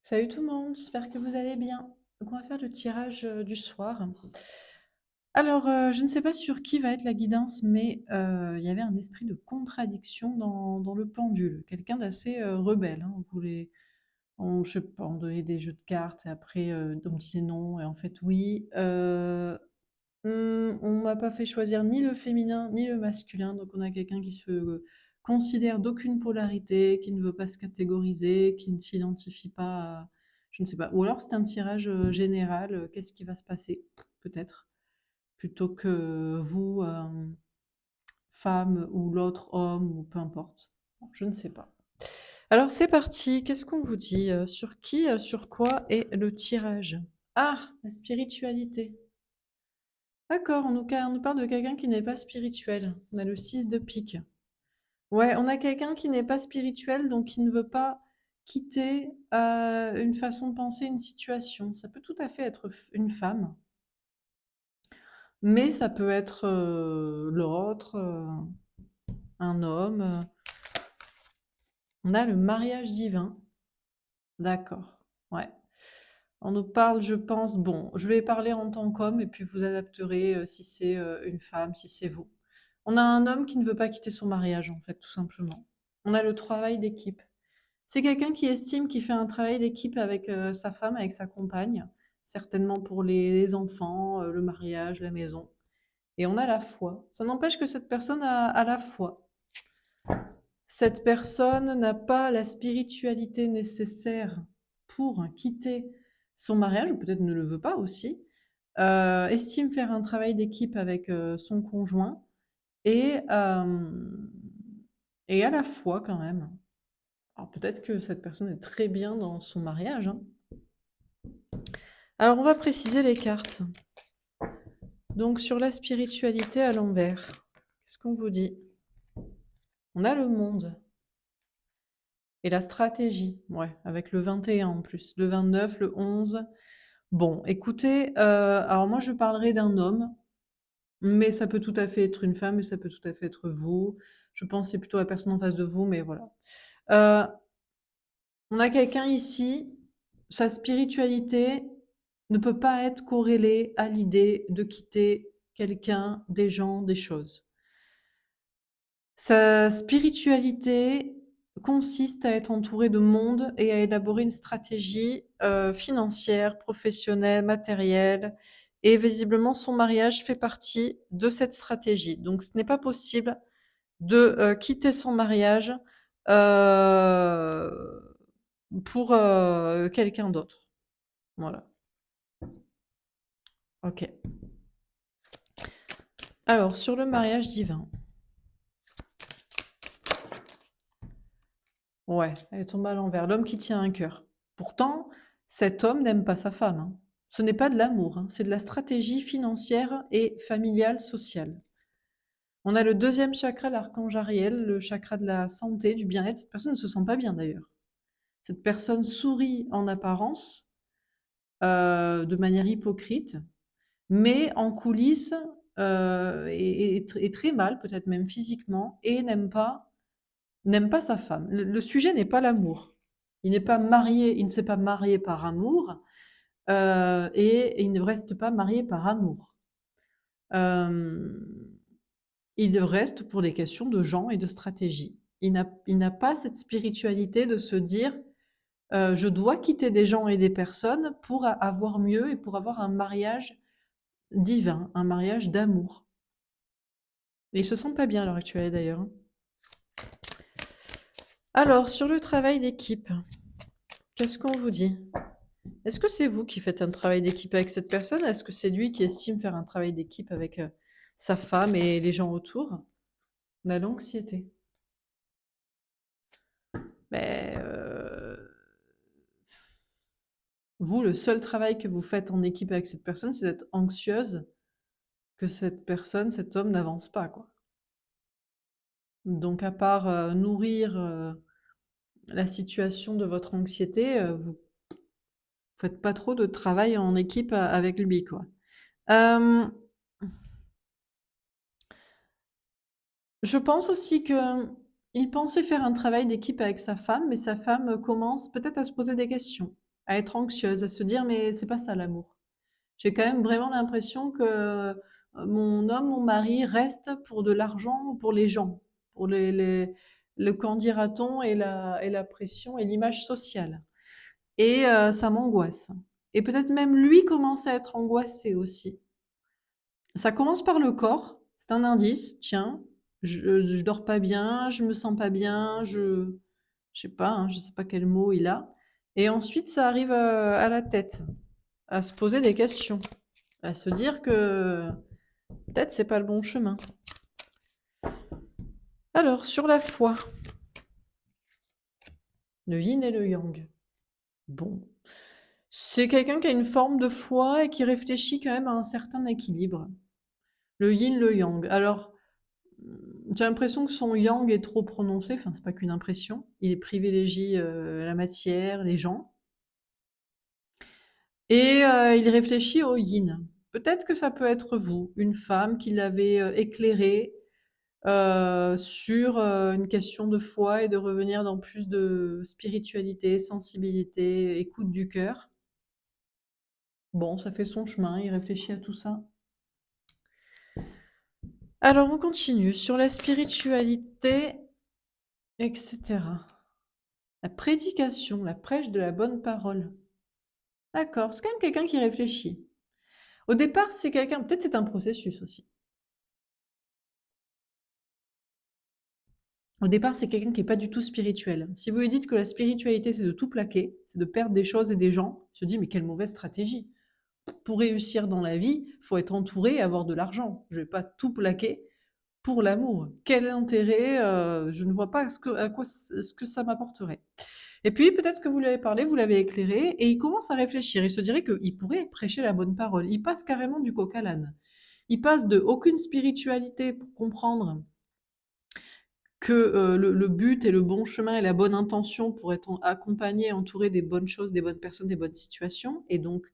Salut tout le monde, j'espère que vous allez bien. Donc on va faire le tirage du soir. Alors, je ne sais pas sur qui va être la guidance, mais il y avait un esprit de contradiction dans le pendule. Quelqu'un d'assez rebelle, hein. Je sais pas, on donnait des jeux de cartes et après on me disait non et en fait oui. On m'a pas fait choisir ni le féminin ni le masculin, donc on a quelqu'un qui se considère d'aucune polarité, qui ne veut pas se catégoriser, qui ne s'identifie pas à je ne sais pas. Ou alors c'est un tirage, général, qu'est-ce qui va se passer? Peut-être. Plutôt que vous, femme ou l'autre homme ou peu importe. Bon, je ne sais pas. Alors c'est parti, qu'est-ce qu'on vous dit, sur qui, sur quoi est le tirage? Ah! La spiritualité. D'accord, on nous parle de quelqu'un qui n'est pas spirituel. On a le 6 de pique. Ouais, on a quelqu'un qui n'est pas spirituel, donc qui ne veut pas quitter, une façon de penser, une situation. Ça peut tout à fait être une femme, mais ça peut être, l'autre, un homme, On a le mariage divin. D'accord, ouais. On nous parle, je pense bon, je vais parler en tant qu'homme et puis vous adapterez, si c'est, une femme, si c'est vous. On a un homme qui ne veut pas quitter son mariage, en fait, tout simplement. On a le travail d'équipe. C'est quelqu'un qui estime qu'il fait un travail d'équipe avec, sa femme, avec sa compagne, certainement pour les enfants, le mariage, la maison et on a la foi. Ça n'empêche que cette personne a la foi. Cette personne n'a pas la spiritualité nécessaire pour quitter son mariage ou peut-être ne le veut pas aussi, estime faire un travail d'équipe avec, son conjoint et hem et à la fois quand même. Alors peut-être que cette personne est très bien dans son mariage, hein. Alors on va préciser les cartes. Donc sur la spiritualité à l'envers, qu'est-ce qu'on vous dit? On a le monde et la stratégie, ouais, avec le 21 en plus, le 29, le 11. Bon, écoutez, alors moi je parlerai d'un homme, mais ça peut tout à fait être une femme et ça peut tout à fait être vous. Je pense c'est plutôt la personne en face de vous, mais voilà. Heu, on a quelqu'un ici, sa spiritualité ne peut pas être corrélée à l'idée de quitter quelqu'un, des gens, des choses. Sa spiritualité consiste à être entouré de monde et à élaborer une stratégie, financière, professionnelle, matérielle et visiblement son mariage fait partie de cette stratégie. Donc ce n'est pas possible de, quitter son mariage, heu, pour, quelqu'un d'autre. Voilà. OK. Alors sur le mariage divin. Ouais, elle est tombée à l'envers. L'homme qui tient un cœur. Pourtant, cet homme n'aime pas sa femme, hein. Ce n'est pas de l'amour, hein, c'est de la stratégie financière et familiale, sociale. On a le deuxième chakra, l'archange Ariel, le chakra de la santé, du bien-être. Cette personne ne se sent pas bien d'ailleurs. Cette personne sourit en apparence, de manière hypocrite, mais en coulisses, est très mal, peut-être même physiquement, et n'aime pas sa femme. Le sujet n'est pas l'amour. Il n'est pas marié, il ne s'est pas marié par amour, et il ne reste pas marié par amour. Hem, il reste pour des questions de gens et de stratégie. Il n'a pas cette spiritualité de se dire, «Je dois quitter des gens et des personnes pour a avoir mieux et pour avoir un mariage divin, un mariage d'amour». Et il se sent pas bien à l'heure actuelle d'ailleurs, hein. Alors sur le travail d'équipe, qu'est-ce qu'on vous dit? Est-ce que c'est vous qui faites un travail d'équipe avec cette personne? Est-ce que c'est lui qui estime faire un travail d'équipe avec, sa femme et les gens autour? On a l'anxiété. Beh, vous, le seul travail que vous faites en équipe avec cette personne, c'est d'être anxieuse que cette personne, cet homme n'avance pas, quoi. Donc à part, nourrir, la situation de votre anxiété, vous faites pas trop de travail en équipe a avec lui, quoi. Hem Je pense aussi qu'il pensait faire un travail d'équipe avec sa femme, mais sa femme, commence peut-être à se poser des questions. à être anxieuse, à se dire: «Mais c'est pas ça l'amour». J'ai quand même vraiment l'impression que, mon homme, mon mari reste pour de l'argent ou pour les gens, pour les le «qu'en dira-t-on» et la pression et l'image sociale et ça m'angoisse et peut-être même lui commence à être angoissé aussi. Ça commence par le corps, c'est un indice, tiens, je dors pas bien, je me sens pas bien, je sais pas, hein, je sais pas quel mot il a et ensuite ça arrive, à la tête, à se poser des questions, à se dire que peut-être c'est pas le bon chemin. Alors sur la foi, le yin et le yang. Bon, c'est quelqu'un qui a une forme de foi et qui réfléchit quand même à un certain équilibre. Le yin, le yang. Alors, j'ai l'impression que son yang est trop prononcé, enfin c'est pas qu'une impression. Il privilégie, la matière, les gens et il réfléchit au yin. Peut-être que ça peut être vous, une femme qui l'avait, éclairé, sur, une question de foi et de revenir dans plus de spiritualité, sensibilité, écoute du cœur. Bon, ça fait son chemin, il réfléchit à tout ça. Alors on continue sur la spiritualité et cetera. La prédication, la prêche de la bonne parole. D'accord, c'est quand même quelqu'un qui réfléchit. Au départ, c'est quelqu'un peut-être c'est un processus aussi. Au départ, c'est quelqu'un qui est pas du tout spirituel. Si vous lui dites que la spiritualité, c'est de tout plaquer, c'est de perdre des choses et des gens, il se dit: «Mais quelle mauvaise stratégie! Pour réussir dans la vie, faut être entouré et avoir de l'argent. Je vais pas tout plaquer pour l'amour. Quel intérêt? Je ne vois pas à quoi ce que ça m'apporterait». Et puis peut-être que vous lui avez parlé, vous l'avez éclairé et il commence à réfléchir. Il se dirait qu'il pourrait prêcher la bonne parole. Il passe carrément du coq à l'âne. Il passe de aucune spiritualité pour comprendre que le but et le bon chemin et la bonne intention pour être accompagné, entouré des bonnes choses, des bonnes personnes, des bonnes situations, et donc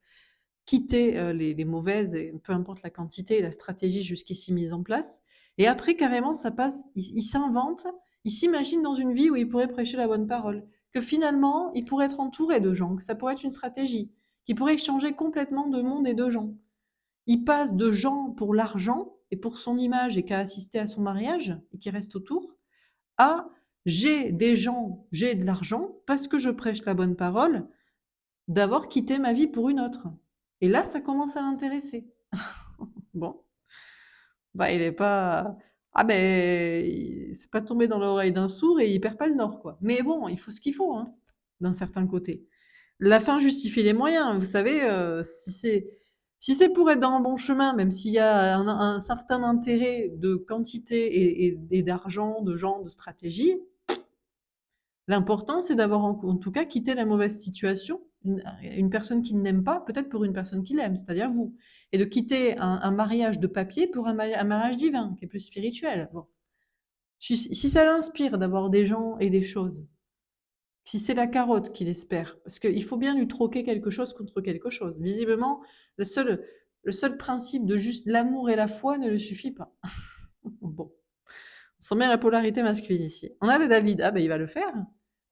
quitter les mauvaises, et peu importe la quantité et la stratégie jusqu'ici mise en place. Et après, carrément, ça passe, il s'invente, il s'imagine dans une vie où il pourrait prêcher la bonne parole, que finalement, il pourrait être entouré de gens, que ça pourrait être une stratégie, qu'il pourrait changer complètement de monde et de gens. Il passe de gens pour l'argent et pour son image et qu'à assister à son mariage et qui reste autour, à j'ai des gens, j'ai de l'argent parce que je prêche la bonne parole, d'avoir quitté ma vie pour une autre. Et là, ça commence à l'intéresser. Bon, bah, il est pas ah ben, c'est pas tombé dans l'oreille d'un sourd et il perd pas le nord, quoi. Mais bon, il faut ce qu'il faut, hein, d'un certain côté. La fin justifie les moyens, vous savez, si c'est pour être dans le bon chemin, même s'il y a un certain intérêt de quantité et d'argent, de gens, de stratégie, l'important, c'est d'avoir en tout cas quitté la mauvaise situation, une personne qui n'aime pas, peut-être pour une personne qui l'aime, c'est-à-dire vous, et de quitter un mariage de papier pour un mariage divin, qui est plus spirituel. Bon. Si ça l'inspire d'avoir des gens et des choses, si c'est la carotte qu'il espère, parce qu'il faut bien lui troquer quelque chose contre quelque chose. Visiblement, le seul principe de juste l'amour et la foi ne lui suffit pas. Bon. On sent bien la polarité masculine ici. On avait David, ah ben il va le faire.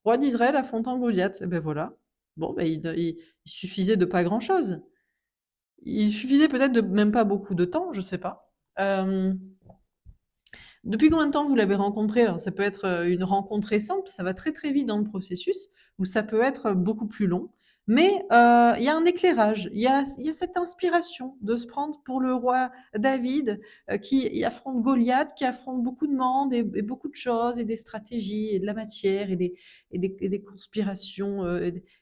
Roi d'Israël affrontant Goliath, et ben voilà. Bon, ben il suffisait de pas grand-chose. Il suffisait peut-être de même pas beaucoup de temps, je sais pas. Depuis combien de temps vous l'avez rencontré? Alors ça peut être, une rencontre récente, ça va très, très vite dans le processus, ou ça peut être beaucoup plus long. Mais, il y a un éclairage, il y a cette inspiration de se prendre pour le roi David, qui affronte Goliath, qui affronte beaucoup de monde et beaucoup de choses et des stratégies et de la matière et des conspirations,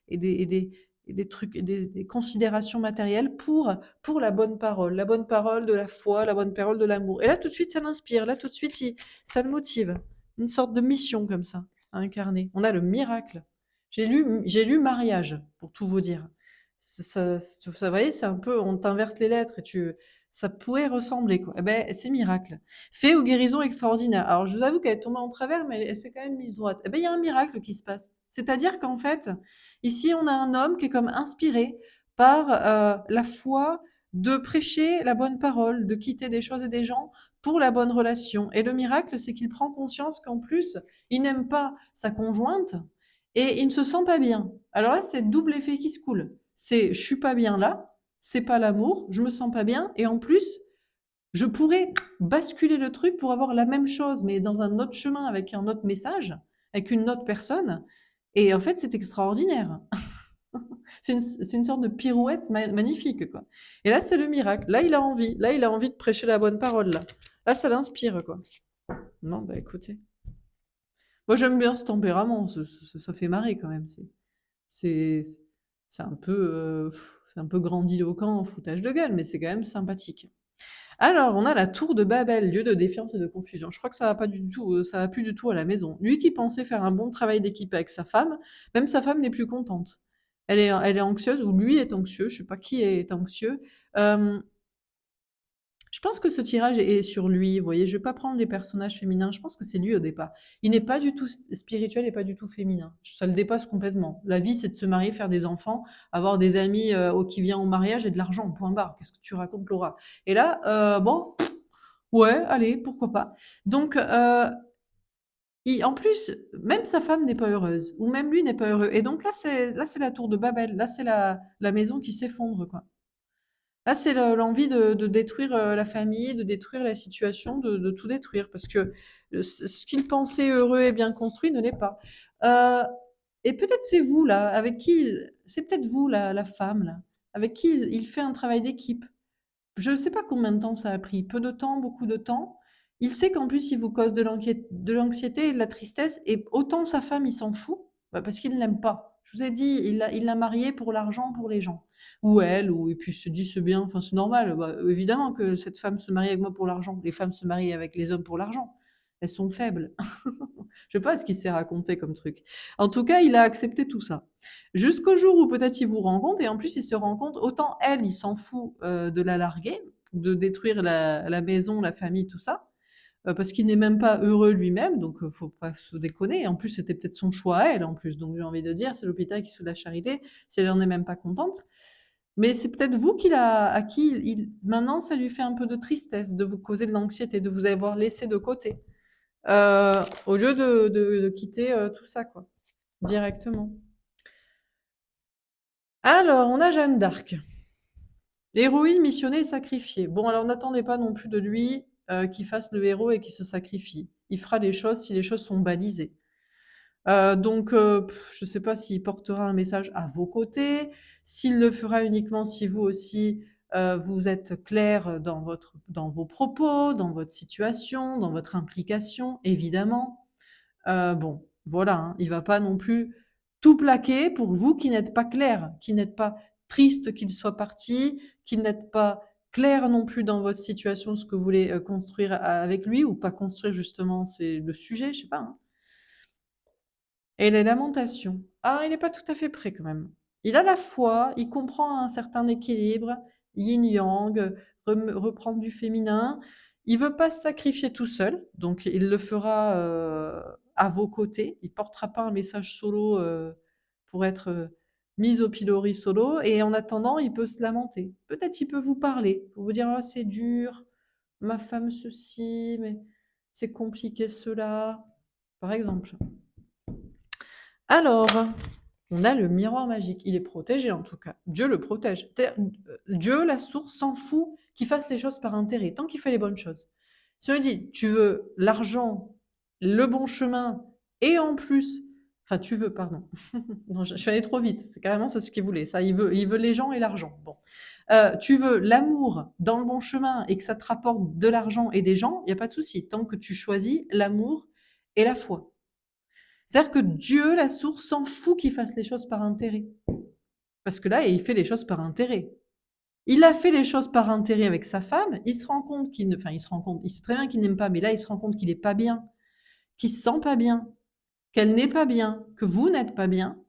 et des trucs et des considérations matérielles pour la bonne parole de la foi, la bonne parole de l'amour. Et là, tout de suite, ça l'inspire. Là, tout de suite, ça le motive. Une sorte de mission comme ça, à incarner. On a le miracle. J'ai lu mariage, pour tout vous dire. Vous voyez, c'est un peu, on t'inverse les lettres et ça pourrait ressembler, quoi. Eh ben, c'est miracle. Fait ou guérison extraordinaire. Alors, je vous avoue qu'elle est tombée en travers, mais elle s'est quand même mise droite. Eh ben, il y a un miracle qui se passe. C'est-à-dire qu'en fait, ici, on a un homme qui est comme inspiré par la foi de prêcher la bonne parole, de quitter des choses et des gens pour la bonne relation. Et le miracle, c'est qu'il prend conscience qu'en plus, il n'aime pas sa conjointe et il ne se sent pas bien. Alors là, c'est double effet qui se coule. C'est je suis pas bien là, c'est pas l'amour, je me sens pas bien, et en plus, je pourrais basculer le truc pour avoir la même chose, mais dans un autre chemin, avec un autre message, avec une autre personne. Et en fait, c'est extraordinaire. C'est une sorte de pirouette magnifique, quoi. Et là, c'est le miracle. Là, il a envie. Là, il a envie de prêcher la bonne parole, là. Là, ça l'inspire, quoi. Non, bah écoutez. Moi, j'aime bien ce tempérament. Ça fait marrer, quand même. C'est, c'est c'est un peu grandiloquent, foutage de gueule, mais c'est quand même sympathique. Alors, on a la tour de Babel, lieu de défiance et de confusion. Je crois que ça va pas du tout, ça va plus du tout à la maison. Lui qui pensait faire un bon travail d'équipe avec sa femme, même sa femme n'est plus contente. Elle est anxieuse, ou lui est anxieux, je sais pas qui est anxieux. Euh, je pense que ce tirage est sur lui, vous voyez, je vais pas prendre les personnages féminins, je pense que c'est lui au départ. Il n'est pas du tout spirituel et pas du tout féminin. Ça le dépasse complètement. La vie, c'est de se marier, faire des enfants, avoir des amis qui viennent au mariage et de l'argent, point barre. Qu'est-ce que tu racontes, Laura? Et là, bon, ouais, allez, pourquoi pas. Donc, en plus, même sa femme n'est pas heureuse, ou même lui n'est pas heureux. Et donc là, c'est la tour de Babel. Là, c'est la maison qui s'effondre, quoi. Là, c'est l'envie de détruire la famille, de détruire la situation, de tout détruire, parce que ce qu'il pensait heureux et bien construit ne l'est pas. Euh, et peut-être c'est vous, là, avec qui c'est peut-être vous, la femme, là, avec qui il fait un travail d'équipe. Je ne sais pas combien de temps ça a pris, peu de temps, beaucoup de temps. Il sait qu'en plus, il vous cause de l'anxiété et de la tristesse, et autant sa femme, il s'en fout, bah, parce qu'il ne l'aime pas. Je vous ai dit, il l'a mariée pour l'argent, pour les gens. Ou elle, et puis il se dit, c'est bien, enfin c'est normal. Bah, évidemment que cette femme se marie avec moi pour l'argent. Les femmes se marient avec les hommes pour l'argent. Elles sont faibles. Je sais pas ce qu'il s'est raconté comme truc. En tout cas, il a accepté tout ça. Jusqu'au jour où peut-être il vous rend compte, et en plus il se rend compte, autant elle, il s'en fout de la larguer, de détruire la maison, la famille, tout ça, parce qu'il n'est même pas heureux lui-même, donc faut pas se déconner. En plus, c'était peut-être son choix à elle, en plus. Donc j'ai envie de dire, c'est l'hôpital qui se fout de la charité, si elle en est même pas contente. Mais c'est peut-être vous à qui maintenant ça lui fait un peu de tristesse de vous causer de l'anxiété, de vous avoir laissé de côté, au lieu de quitter tout ça, quoi, directement. Alors, on a Jeanne d'Arc. L'héroïne missionnée et sacrifiée. Bon, alors n'attendez pas non plus de lui qu'il fasse le héros et qu'il se sacrifie. Il fera les choses si les choses sont balisées. Donc, je ne sais pas s'il portera un message à vos côtés, s'il le fera uniquement si vous aussi, vous êtes clair dans vos propos, dans votre situation, dans votre implication, évidemment. Bon, voilà, hein, il va pas non plus tout plaquer pour vous qui n'êtes pas clair, qui n'êtes pas triste qu'il soit parti, qui n'êtes pas clair non plus dans votre situation, ce que vous voulez construire avec lui ou pas construire justement, c'est le sujet, je sais pas, hein. Et les lamentations. Ah, il n'est pas tout à fait prêt quand même. Il a la foi, il comprend un certain équilibre, yin-yang, reprendre du féminin. Il veut pas se sacrifier tout seul, donc il le fera à vos côtés. Il portera pas un message solo pour être mis au pilori solo. Et en attendant, il peut se lamenter. Peut-être il peut vous parler, pour vous dire oh, c'est dur, ma femme ceci, mais c'est compliqué cela, par exemple. Alors, on a le miroir magique. Il est protégé en tout cas. Dieu le protège. Dieu, la source, s'en fout qu'il fasse les choses par intérêt, tant qu'il fait les bonnes choses. Si on lui dit, tu veux l'argent, le bon chemin, et en plus, enfin, tu veux, pardon. Non, je suis allée trop vite. C'est carrément ça ce qu'il voulait. Ça, il veut les gens et l'argent. Bon. Tu veux l'amour dans le bon chemin et que ça te rapporte de l'argent et des gens, il n'y a pas de souci. Tant que tu choisis l'amour et la foi. C'est-à-dire que Dieu, la source, s'en fout qu'il fasse les choses par intérêt. Parce que là, il fait les choses par intérêt. Il a fait les choses par intérêt avec sa femme, il se rend compte qu'il ne, enfin, il se rend compte, il sait très bien qu'il n'aime pas, mais là, il se rend compte qu'il est pas bien, qu'il se sent pas bien, qu'elle n'est pas bien, que vous n'êtes pas bien.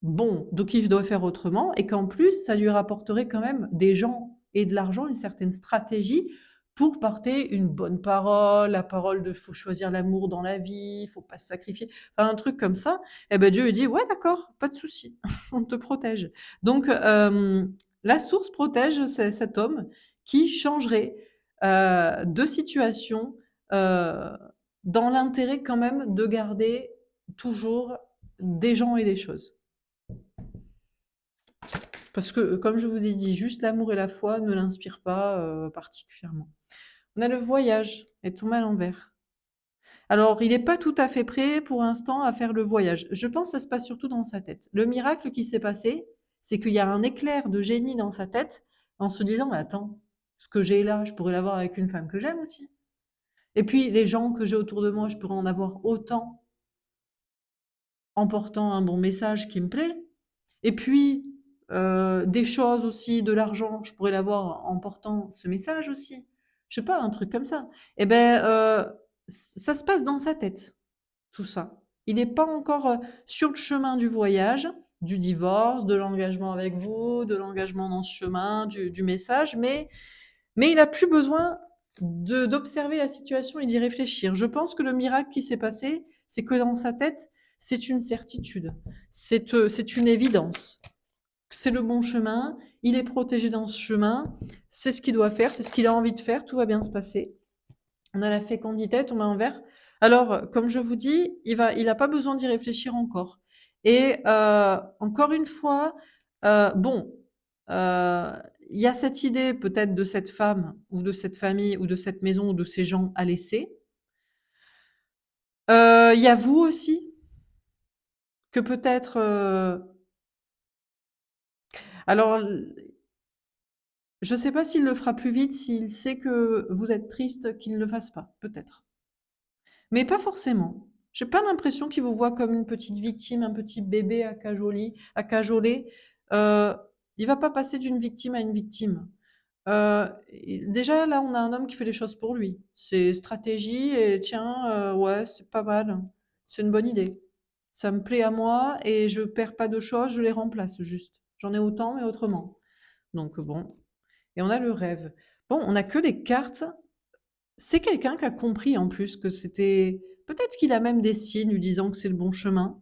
Bon, donc il doit faire autrement et qu'en plus, ça lui rapporterait quand même des gens et de l'argent, une certaine stratégie pour porter une bonne parole, la parole de faut choisir l'amour dans la vie, faut pas se sacrifier, enfin, un truc comme ça. Et ben Dieu lui dit ouais d'accord, pas de souci, on te protège. Donc la source protège cet homme qui changerait de situation euh, dans l'intérêt quand même de garder toujours des gens et des choses. Parce que, comme je vous ai dit, juste l'amour et la foi ne l'inspirent pas particulièrement. On a le voyage, est tombé à l'envers. Alors, il n'est pas tout à fait prêt pour l'instant à faire le voyage. Je pense que ça se passe surtout dans sa tête. Le miracle qui s'est passé, c'est qu'il y a un éclair de génie dans sa tête en se disant, mais attends, ce que j'ai là, je pourrais l'avoir avec une femme que j'aime aussi. Et puis, les gens que j'ai autour de moi, je pourrais en avoir autant en portant un bon message qui me plaît. Et puis, des choses aussi, de l'argent, je pourrais l'avoir en portant ce message aussi. Je sais pas, un truc comme ça. Eh ben, ça se passe dans sa tête, tout ça. Il n'est pas encore sur le chemin du voyage, du divorce, de l'engagement avec vous, de l'engagement dans ce chemin, du message, mais il a plus besoin d'observer la situation et d'y réfléchir. Je pense que le miracle qui s'est passé, c'est que dans sa tête, c'est une certitude, c'est une évidence. C'est le bon chemin, il est protégé dans ce chemin, c'est ce qu'il doit faire, c'est ce qu'il a envie de faire, tout va bien se passer. On a la fécondité, on met en vert. Alors, comme je vous dis, il a pas besoin d'y réfléchir encore. Et encore une fois, bon, il y a cette idée peut-être de cette femme ou de cette famille ou de cette maison ou de ces gens à laisser. Il y a vous aussi que peut-être, alors je sais pas s'il le fera plus vite, s'il sait que vous êtes triste, qu'il ne le fasse pas, peut-être. Mais pas forcément. J'ai pas l'impression qu'il vous voit comme une petite victime, un petit bébé à cajoler. Heu, il va pas passer d'une victime à une victime. Déjà là, on a un homme qui fait les choses pour lui. C'est stratégie et tiens, ouais, c'est pas mal. C'est une bonne idée. Ça me plaît à moi et je perds pas de choses, je les remplace juste. J'en ai autant mais autrement. Donc bon, et on a le rêve. Bon, on a que des cartes. C'est quelqu'un qui a compris en plus que c'était peut-être qu'il a même des signes lui disant que c'est le bon chemin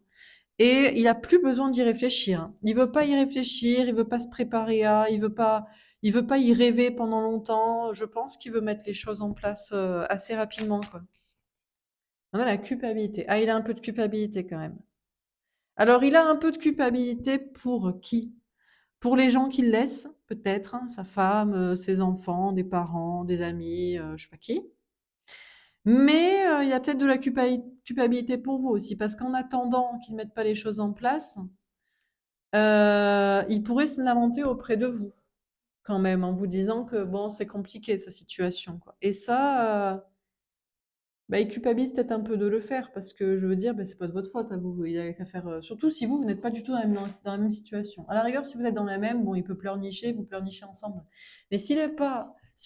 et il a plus besoin d'y réfléchir. Il veut pas y réfléchir, il veut pas se préparer à, il veut pas y rêver pendant longtemps. Je pense qu'il veut mettre les choses en place, assez rapidement, quoi. On a la culpabilité. Ah, il a un peu de culpabilité quand même. Alors, il a un peu de culpabilité pour qui? Pour les gens qu'il laisse, peut-être, hein, sa femme, ses enfants, des parents, des amis, je sais pas qui. Mais il y a peut-être de la culpabilité pour vous aussi, parce qu'en attendant qu'ils mettent pas les choses en place, il pourrait se lamenter auprès de vous, quand même, en vous disant que bon, c'est compliqué sa situation, quoi. Et ça, bah, il culpabilise peut-être un peu de le faire, parce que je veux dire, bah, c'est pas de votre faute à vous. Il a qu'à faire, surtout si vous n'êtes pas du tout dans la même situation. À la rigueur, si vous êtes dans la même, bon, il peut pleurnicher, vous pleurnichez ensemble. Mais si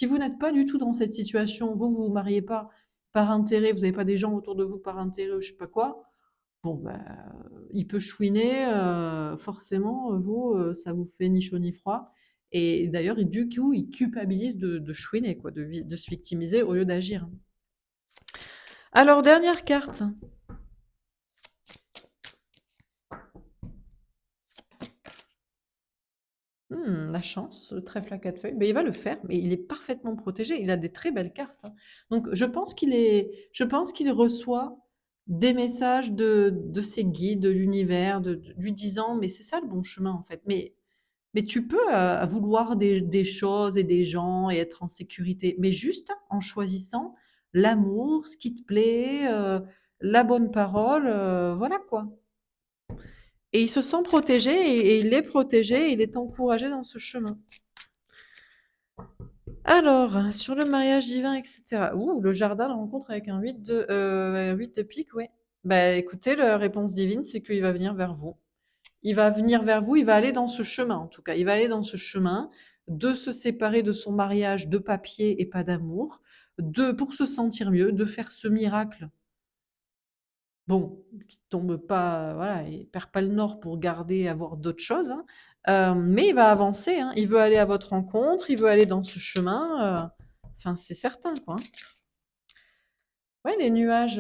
vous n'êtes pas du tout dans cette situation, vous vous mariez pas par intérêt, vous n'avez pas des gens autour de vous par intérêt ou je sais pas quoi, bon, bah, il peut chouiner, forcément, vous, ça vous fait ni chaud ni froid. Et d'ailleurs, du coup, il culpabilise de chouiner, quoi, de se victimiser au lieu d'agir. Alors, dernière carte. La chance, le trèfle à 4 feuilles. Mais il va le faire, mais il est parfaitement protégé. Il a des très belles cartes, hein. Donc je pense qu'il reçoit des messages de ses guides, de l'univers, lui disant: «Mais c'est ça le bon chemin, en fait. Mais tu peux, vouloir des choses et des gens et être en sécurité, mais juste en choisissant l'amour, ce qui te plaît, la bonne parole, voilà quoi». Et il se sent protégé et il est protégé, il est encouragé dans ce chemin. Alors, sur le mariage divin, et cetera. Ouh, le jardin, la rencontre avec un 8 de pique, ouais. Bah, écoutez, la réponse divine, c'est qu'il va venir vers vous. Il va venir vers vous, il va aller dans ce chemin, en tout cas. Il va aller dans ce chemin de se séparer de son mariage de papier et pas d'amour, pour se sentir mieux, de faire ce miracle. Bon, qui tombe pas, voilà, il perd pas le nord pour garder, avoir d'autres choses, hein. Mais il va avancer, hein. Il veut aller à votre rencontre, il veut aller dans ce chemin, enfin, c'est certain, quoi, hein. Ouais, les nuages,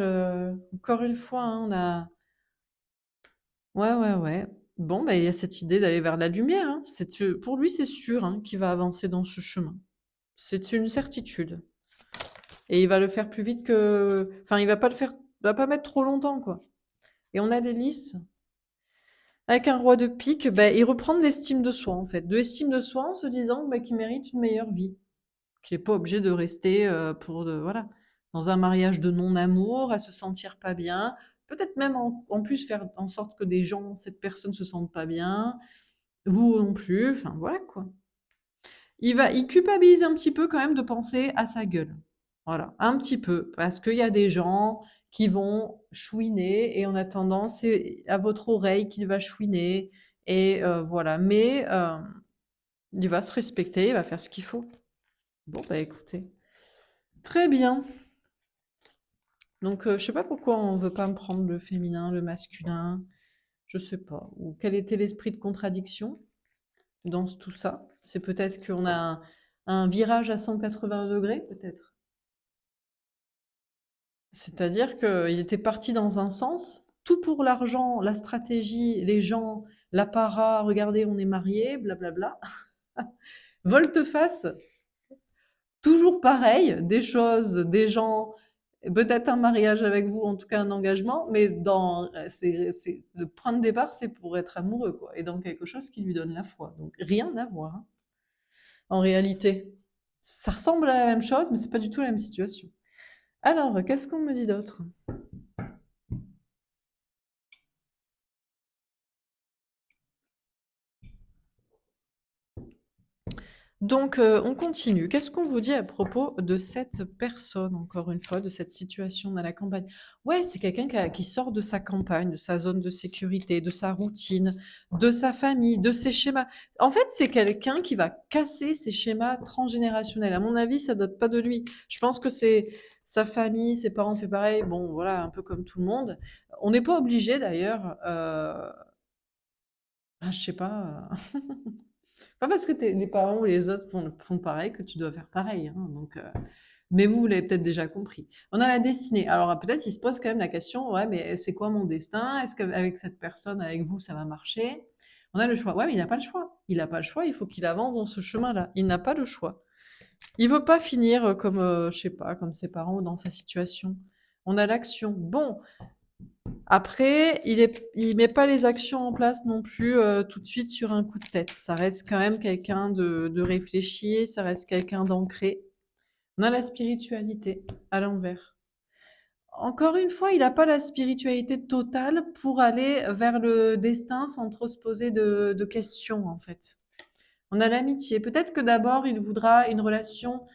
encore une fois, hein, on a ouais, ouais, ouais. Bon, bah, il y a cette idée d'aller vers la lumière, hein. Pour lui, c'est sûr, hein, qu'il va avancer dans ce chemin. C'est une certitude et il va le faire plus vite que enfin, il va pas mettre trop longtemps, quoi. Et on a les lys avec un roi de pique, bah, il reprend de l'estime de soi, en fait. De l'estime de soi en se disant bah, qu'il mérite une meilleure vie. Qu'il n'est pas obligé de rester voilà, dans un mariage de non-amour, à se sentir pas bien. Peut-être même en plus faire en sorte que des gens, cette personne se sente pas bien. Vous non plus. Enfin, voilà quoi. Il culpabilise un petit peu quand même de penser à sa gueule. Voilà, un petit peu, parce qu'il y a des gens qui vont chouiner et en attendant, c'est à votre oreille qu'il va chouiner et voilà. Mais il va se respecter, il va faire ce qu'il faut. Bon, bah écoutez, très bien. Donc, je sais pas pourquoi on veut pas me prendre le féminin, le masculin, je sais pas. Ou quel était l'esprit de contradiction dans tout ça? C'est peut-être qu'on a un virage à 180 degrés, peut-être? C'est-à-dire qu'il était parti dans un sens, tout pour l'argent, la stratégie, les gens, l'apparat, regardez, on est mariés, blablabla. Volte-face, toujours pareil, des choses, des gens, peut-être un mariage avec vous, en tout cas un engagement, mais le point de départ, c'est pour être amoureux, quoi, et dans quelque chose qui lui donne la foi. Donc rien à voir, hein, en réalité. Ça ressemble à la même chose, mais c'est pas du tout la même situation. Alors, qu'est-ce qu'on me dit d'autre? Donc, on continue. Qu'est-ce qu'on vous dit à propos de cette personne, encore une fois, de cette situation dans la campagne? Ouais, c'est quelqu'un qui sort de sa campagne, de sa zone de sécurité, de sa routine, de sa famille, de ses schémas. En fait, c'est quelqu'un qui va casser ses schémas transgénérationnels. À mon avis, ça date pas de lui. Je pense que c'est sa famille, ses parents ont fait pareil. Bon, voilà, un peu comme tout le monde. On n'est pas obligé d'ailleurs, je sais pas, pas parce que les parents ou les autres font pareil que tu dois faire pareil, hein, donc mais vous l'avez peut-être déjà compris. On a la destinée. Alors peut-être il se pose quand même la question: «Ouais, mais c'est quoi mon destin? Est-ce qu'avec cette personne, avec vous, ça va marcher?» On a le choix. Ouais, mais il n'a pas le choix. Il n'a pas le choix, il faut qu'il avance dans ce chemin-là. Il n'a pas le choix. Il veut pas finir, comme, je sais pas, comme ses parents ou dans sa situation. On a l'action. Bon, après, il met pas les actions en place non plus tout de suite sur un coup de tête. Ça reste quand même quelqu'un de réfléchi, ça reste quelqu'un d'ancré. On a la spiritualité à l'envers. Encore une fois, il n'a pas la spiritualité totale pour aller vers le destin sans trop se poser de questions, en fait. On a l'amitié. Peut-être que d'abord, il voudra une relation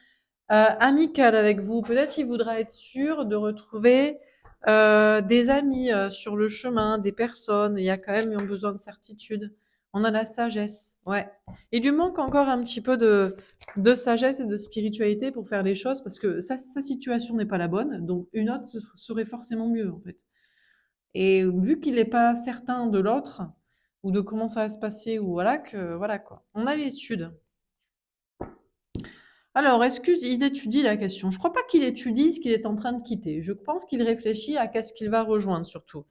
amicale avec vous. Peut-être il voudra être sûr de retrouver des amis sur le chemin, des personnes. Il y a quand même un besoin de certitude. On a la sagesse, ouais. Il lui manque encore un petit peu de sagesse et de spiritualité pour faire les choses parce que sa situation n'est pas la bonne, donc une autre serait forcément mieux en fait. Et vu qu'il n'est pas certain de l'autre ou de comment ça va se passer ou voilà quoi. On a l'étude. Alors, est-ce qu'il étudie la question? Je crois pas qu'il étudie ce qu'il est en train de quitter. Je pense qu'il réfléchit à qu'est-ce qu'il va rejoindre surtout.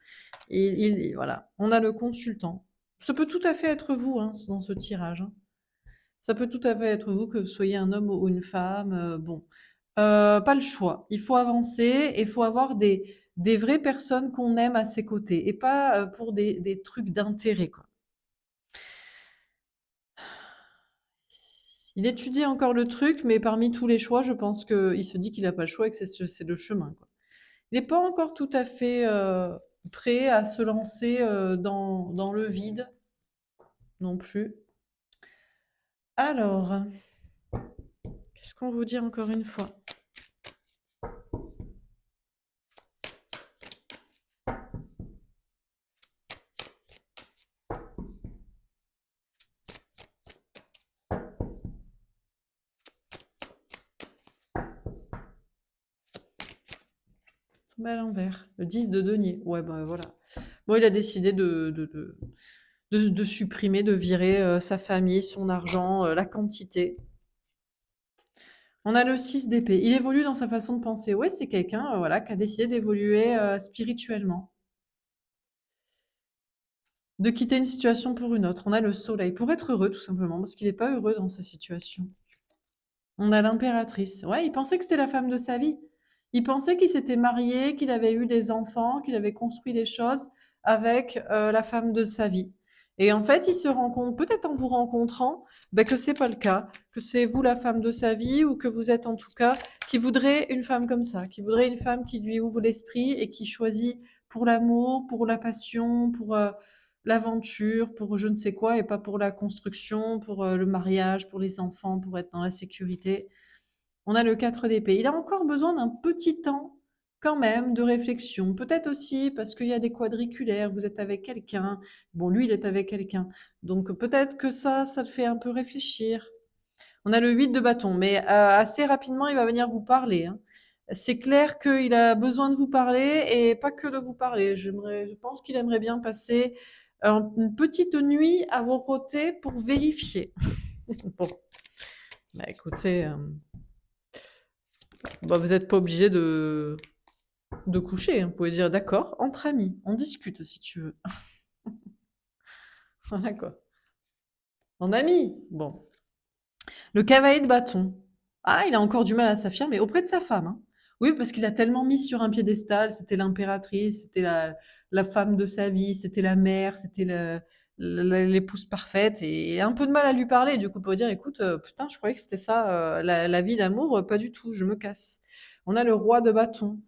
Voilà, on a le consultant. Ça peut tout à fait être vous hein, dans ce tirage, hein. Ça peut tout à fait être vous, que vous soyez un homme ou une femme. Bon, pas le choix. Il faut avancer et il faut avoir des vraies personnes qu'on aime à ses côtés et pas pour des trucs d'intérêt, quoi. Il étudie encore le truc, mais parmi tous les choix, je pense qu'il se dit qu'il n'a pas le choix et que c'est le chemin, quoi. Il n'est pas encore tout à fait prêt à se lancer dans le vide non plus. Alors, qu'est-ce qu'on vous dit encore une fois? Tombé à l'envers. Le 10 de denier. Ouais, bah voilà. Bon, il a décidé de supprimer, de virer sa famille, son argent, la quantité. On a le 6 d'épée. Il évolue dans sa façon de penser. Ouais, c'est quelqu'un voilà, qui a décidé d'évoluer spirituellement. De quitter une situation pour une autre. On a le soleil. Pour être heureux, tout simplement, parce qu'il n'est pas heureux dans sa situation. On a l'impératrice. Ouais, il pensait que c'était la femme de sa vie. Il pensait qu'il s'était marié, qu'il avait eu des enfants, qu'il avait construit des choses avec la femme de sa vie. Et en fait, il se rend compte, peut-être en vous rencontrant, ben, que c'est pas le cas, que c'est vous la femme de sa vie, ou que vous êtes en tout cas, qui voudrait une femme comme ça, qui voudrait une femme qui lui ouvre l'esprit et qui choisit pour l'amour, pour la passion, pour l'aventure, pour je ne sais quoi, et pas pour la construction, pour le mariage, pour les enfants, pour être dans la sécurité. On a le 4 d'épée. Il a encore besoin d'un petit temps quand même de réflexion. Peut-être aussi parce qu'il y a des quadriculaires, vous êtes avec quelqu'un. Bon, lui, il est avec quelqu'un. Donc peut-être que ça le fait un peu réfléchir. On a le 8 de bâton, mais assez rapidement, il va venir vous parler, hein. C'est clair qu'il a besoin de vous parler et pas que de vous parler. Je pense qu'il aimerait bien passer une petite nuit à vos côtés pour vérifier. Bon, bah écoutez, bah, vous n'êtes pas obligé de coucher, hein. Vous pouvez dire d'accord, entre amis, on discute si tu veux. Voilà quoi. En ami, bon. Le cavalier de bâton. Ah, il a encore du mal à s'affirmer auprès de sa femme, hein. Oui, parce qu'il a tellement mis sur un piédestal, c'était l'impératrice, c'était la femme de sa vie, c'était la mère, c'était l'épouse parfaite, et un peu de mal à lui parler. Du coup, pour dire, écoute, putain, je croyais que c'était ça, la vie, l'amour, pas du tout, je me casse. On a le roi de bâton.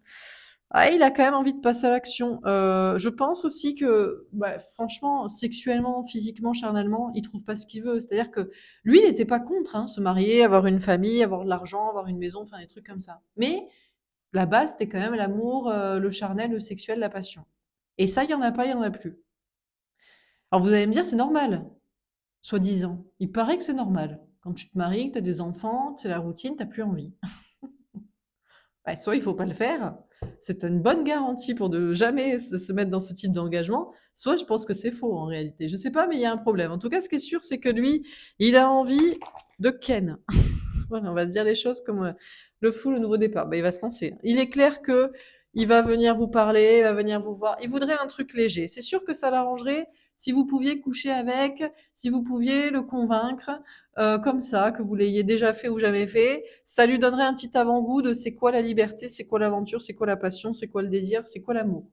Ah, il a quand même envie de passer à l'action. Je pense aussi que, bah, franchement, sexuellement, physiquement, charnellement, il trouve pas ce qu'il veut. C'est-à-dire que lui, il n'était pas contre, hein, se marier, avoir une famille, avoir de l'argent, avoir une maison, enfin des trucs comme ça. Mais la base, c'était quand même l'amour, le charnel, le sexuel, la passion. Et ça, il y en a pas, il y en a plus. Alors vous allez me dire, c'est normal, soi-disant. Il paraît que c'est normal. Quand tu te maries, que tu as des enfants, c'est la routine, tu plus envie. Bah, soit il faut pas le faire, c'est une bonne garantie pour ne jamais se mettre dans ce type d'engagement, soit je pense que c'est faux en réalité. Je sais pas, mais il y a un problème. En tout cas, ce qui est sûr, c'est que lui, il a envie de Ken. Voilà, on va se dire les choses comme le fou, le nouveau départ. Bah, il va se lancer. Il est clair que il va venir vous parler, il va venir vous voir. Il voudrait un truc léger. C'est sûr que ça l'arrangerait si vous pouviez coucher avec, si vous pouviez le convaincre, comme ça, que vous l'ayez déjà fait ou jamais fait. Ça lui donnerait un petit avant-goût de c'est quoi la liberté, c'est quoi l'aventure, c'est quoi la passion, c'est quoi le désir, c'est quoi l'amour.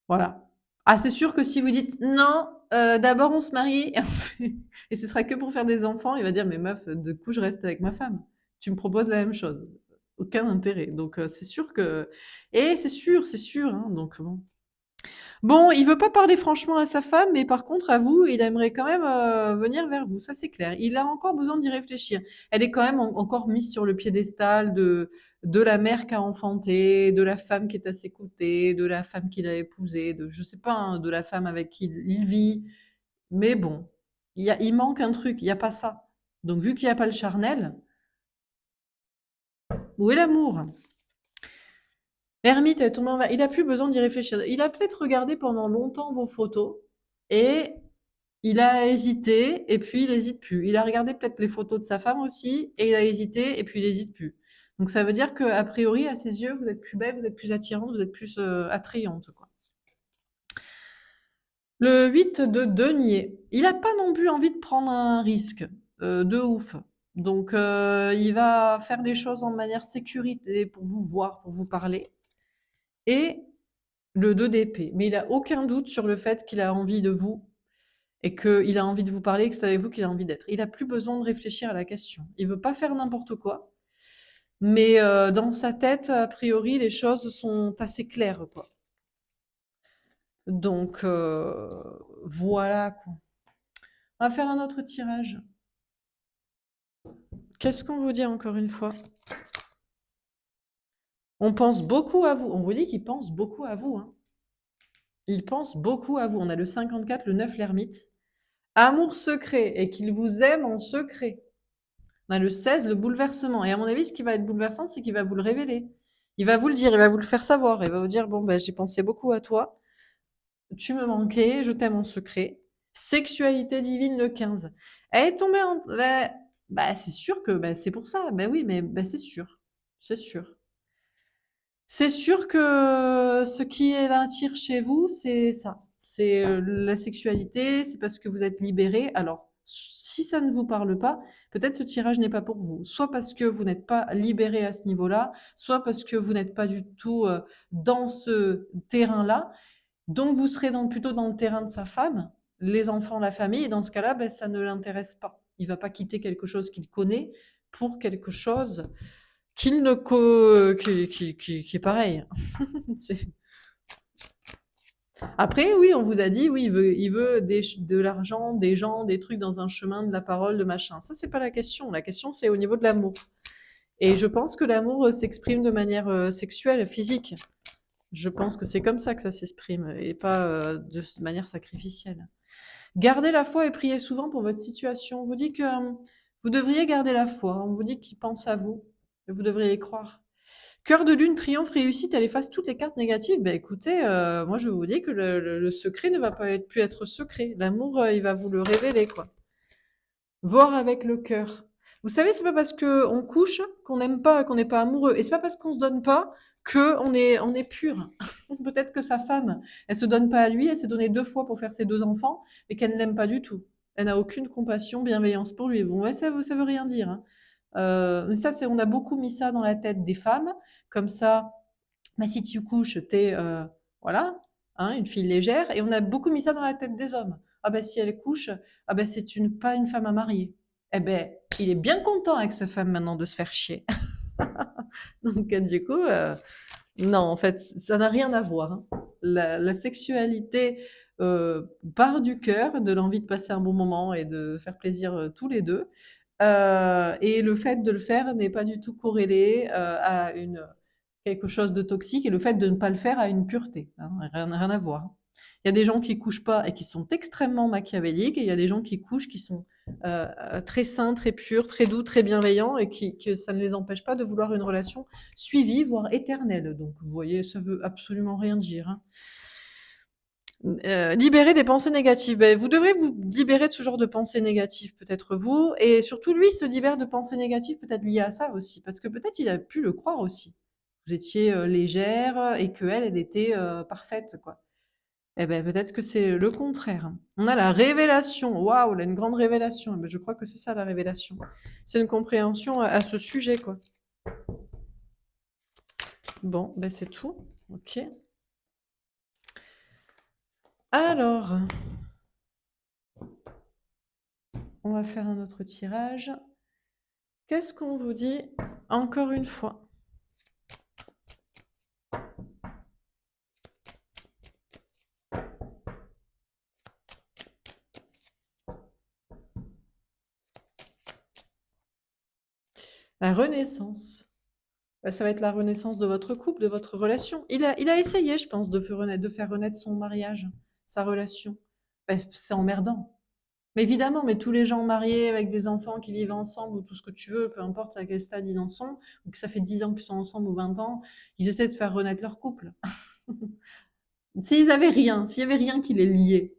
Voilà. Ah, c'est sûr que si vous dites non, d'abord on se marie et ce sera que pour faire des enfants, il va dire mais meuf, de coup je reste avec ma femme. Tu me proposes la même chose. Aucun intérêt. Donc c'est sûr que et c'est sûr, hein, donc bon. Bon, il veut pas parler franchement à sa femme, mais par contre, à vous, il aimerait quand même venir vers vous, ça c'est clair. Il a encore besoin d'y réfléchir. Elle est quand même encore mise sur le piédestal de la mère qui a enfanté, de la femme qui est à ses côtés, de la femme qu'il a épousée, de je sais pas, hein, de la femme avec qui il vit. Mais bon, il manque un truc, il n'y a pas ça. Donc vu qu'il n'y a pas le charnel, où est l'amour? L'ermite est tombé en il a plus besoin d'y réfléchir. Il a peut-être regardé pendant longtemps vos photos et il a hésité et puis il hésite plus. Il a regardé peut-être les photos de sa femme aussi et il a hésité et puis il hésite plus. Donc ça veut dire qu'a priori, à ses yeux, vous êtes plus belle, vous êtes plus attirante, vous êtes plus attrayante, quoi. Le 8 de denier. Il a pas non plus envie de prendre un risque de ouf. Donc il va faire les choses en manière sécurité pour vous voir, pour vous parler. Et le 2 d'épée. Mais il a aucun doute sur le fait qu'il a envie de vous et qu'il a envie de vous parler et que c'est avec vous qu'il a envie d'être. Il a plus besoin de réfléchir à la question. Il veut pas faire n'importe quoi, mais dans sa tête, a priori, les choses sont assez claires, quoi. Donc voilà, quoi. On va faire un autre tirage. Qu'est-ce qu'on vous dit encore une fois? On pense beaucoup à vous. On vous dit qu'il pense beaucoup à vous, hein. Il pense beaucoup à vous. On a le 54, le 9, l'ermite. Amour secret et qu'il vous aime en secret. On a le 16, le bouleversement. Et à mon avis, ce qui va être bouleversant, c'est qu'il va vous le révéler. Il va vous le dire, il va vous le faire savoir. Il va vous dire, bon, ben, j'ai pensé beaucoup à toi. Tu me manquais, je t'aime en secret. Sexualité divine, le 15. Elle est tombée en... Bah, c'est sûr que bah, c'est pour ça. Bah oui, mais bah, c'est sûr. C'est sûr. C'est sûr que ce qui l'attire chez vous, c'est ça. C'est la sexualité, c'est parce que vous êtes libéré. Alors, Si ça ne vous parle pas, peut-être ce tirage n'est pas pour vous. Soit parce que vous n'êtes pas libéré à ce niveau-là, soit parce que vous n'êtes pas du tout dans ce terrain-là. Donc vous serez plutôt dans le terrain de sa femme, les enfants, la famille, et dans ce cas-là, ben, ça ne l'intéresse pas. Il va pas quitter quelque chose qu'il connaît pour quelque chose qu'il ne qui est pareil. Après, oui, on vous a dit, oui, il veut de l'argent, des gens, des trucs dans un chemin, de la parole, de machin. Ça, c'est pas la question. La question, c'est au niveau de l'amour. Et je pense que l'amour s'exprime de manière sexuelle, physique. Je pense que c'est comme ça que ça s'exprime et pas de manière sacrificielle. Gardez la foi et priez souvent pour votre situation. On vous dit que vous devriez garder la foi. On vous dit qu'il pense à vous et vous devriez y croire. Cœur de lune, triomphe, réussite, elle efface toutes les cartes négatives. Ben écoutez, moi je vous dis que le secret ne va pas plus être secret. L'amour, il va vous le révéler, quoi. Voir avec le cœur. Vous savez, c'est pas parce que on couche qu'on n'aime pas, qu'on n'est pas amoureux. Et c'est pas parce qu'on se donne pas que on est pur. Peut-être que sa femme, elle se donne pas à lui, elle s'est donnée 2 fois pour faire ses 2 enfants, mais qu'elle ne l'aime pas du tout. Elle n'a aucune compassion, bienveillance pour lui. Bon, ouais, ça veut rien dire, hein. Mais ça, on a beaucoup mis ça dans la tête des femmes, comme ça, bah, si tu couches, t'es, voilà, hein, une fille légère, et on a beaucoup mis ça dans la tête des hommes. Ah ben si elle couche, ah ben c'est pas une femme à marier. Eh ben, il est bien content avec sa femme maintenant de se faire chier. Donc du coup, non, en fait, ça n'a rien à voir, hein. La sexualité part du cœur, de l'envie de passer un bon moment et de faire plaisir tous les deux. Et le fait de le faire n'est pas du tout corrélé à quelque chose de toxique, et le fait de ne pas le faire à une pureté, hein, rien à voir. Il y a des gens qui couchent pas et qui sont extrêmement machiavéliques, et il y a des gens qui couchent qui sont très sains, très purs, très doux, très bienveillants, et que ça ne les empêche pas de vouloir une relation suivie, voire éternelle. Donc vous voyez, ça veut absolument rien dire, hein. Libérer des pensées négatives. Ben, vous devrez vous libérer de ce genre de pensées négatives, peut-être vous, et surtout lui se libère de pensées négatives, peut-être liées à ça aussi, parce que peut-être il a pu le croire aussi. Vous étiez légère et que elle était parfaite, quoi. Eh ben peut-être que c'est le contraire. On a la révélation. Waouh, là, une grande révélation. Eh ben, je crois que c'est ça la révélation. C'est une compréhension à ce sujet, quoi. Bon, ben c'est tout. Ok. Alors, on va faire un autre tirage. Qu'est-ce qu'on vous dit encore une fois? La renaissance. Bah, ça va être la renaissance de votre couple, de votre relation. Il a essayé, je pense, de faire renaître son mariage, sa relation. Bah, c'est emmerdant. Mais évidemment, mais tous les gens mariés avec des enfants qui vivent ensemble ou tout ce que tu veux, peu importe à quel stade ils en sont, ou que ça fait 10 ans qu'ils sont ensemble ou 20 ans, ils essaient de faire renaître leur couple. S'il y avait rien qui les liait,